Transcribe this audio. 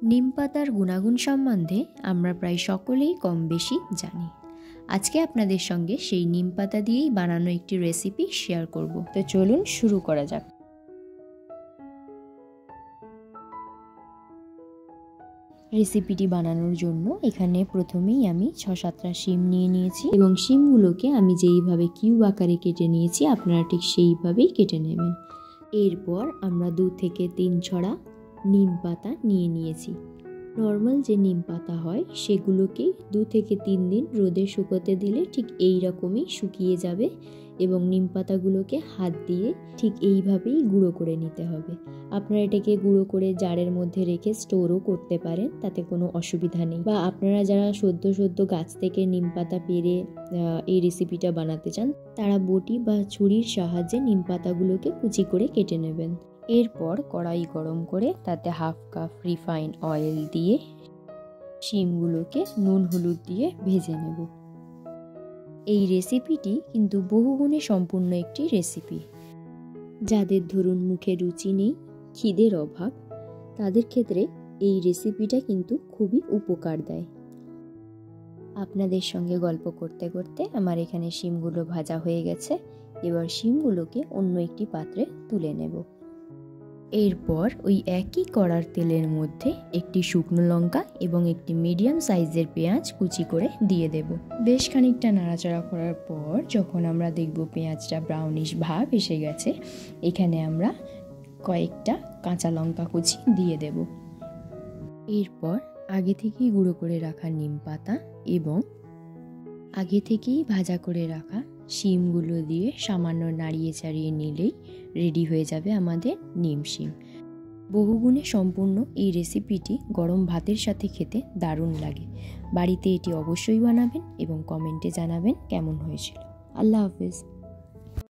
নিম পাতার গুণাগুণ সম্বন্ধে আমরা প্রায় সকলেই কম বেশি জানি। আজকে আপনাদের সঙ্গে সেই নিম পাতা দিয়েই বানানো একটি রেসিপি শেয়ার করব। তো চলুন শুরু করা যাক। রেসিপিটি বানানোর জন্য এখানে প্রথমেই আমি 6-7টা শিম নিয়ে নিয়েছি এবং শিমগুলোকে আমি যেইভাবে কিউব আকারে কেটে নিয়েছি আপনারা ঠিক সেইভাবেই কেটে নেবেন। এরপর আমরা 2 থেকে 3 ছড়া নিম পাতা নিয়ে নিয়েছি। নর্মাল যে নিম পাতা হয় সেগুলোকে 2 থেকে 3 দিন রোদে শুকোতে দিলে ঠিক এই রকমই শুকিয়ে যাবে এবং নিম পাতাগুলোকে হাত দিয়ে ঠিক এইভাবেই গুঁড়ো করে নিতে হবে। আপনারা এটাকে গুঁড়ো করে জারের মধ্যে রেখে স্টোরও করতে পারেন, তাতে কোনো অসুবিধা নেই। বা আপনারা যারা সদ্য গাছ থেকে নিম পাতা পেরে এই রেসিপিটা বানাতে চান তারা বটি বা ছুরির সাহায্যে নিম পাতাগুলোকে কুচি করে কেটে নেবেন। এরপর কড়াই গরম করে তাতে 1/2 কাপ রিফাইন অয়েল দিয়ে শিমগুলোকে নুন হলুদ দিয়ে ভেজে নেব। এই রেসিপিটি কিন্তু বহুগুণে সম্পূর্ণ একটি রেসিপি। যাদের ধরুন মুখে রুচি নেই, খিদের অভাব, তাদের ক্ষেত্রে এই রেসিপিটা কিন্তু খুবই উপকার দেয়। আপনাদের সঙ্গে গল্প করতে করতে আমার এখানে শিমগুলো ভাজা হয়ে গেছে। এবার শিমগুলোকে অন্য একটি পাত্রে তুলে নেব। এরপর ওই একই কড়ার তেলের মধ্যে একটি শুকনো লঙ্কা এবং একটি মিডিয়াম সাইজের পেঁয়াজ কুচি করে দিয়ে দেব। বেশ খানিকটা নাড়াচাড়া করার পর যখন আমরা দেখব পেঁয়াজটা ব্রাউনিশ ভাব এসে গেছে, এখানে আমরা কয়েকটা কাঁচা লঙ্কা কুচি দিয়ে দেব। এরপর আগে থেকেই গুঁড়ো করে রাখা নিম পাতা এবং আগে থেকেই ভাজা করে রাখা শিমগুলো দিয়ে সামান্য নাড়িয়ে চাড়িয়ে নিলেই রেডি হয়ে যাবে আমাদের নিম শিম। বহুগুণে সম্পূর্ণ এই রেসিপিটি গরম ভাতের সাথে খেতে দারুণ লাগে। বাড়িতে এটি অবশ্যই বানাবেন এবং কমেন্টে জানাবেন কেমন হয়েছিল। আল্লাহ হাফেজ।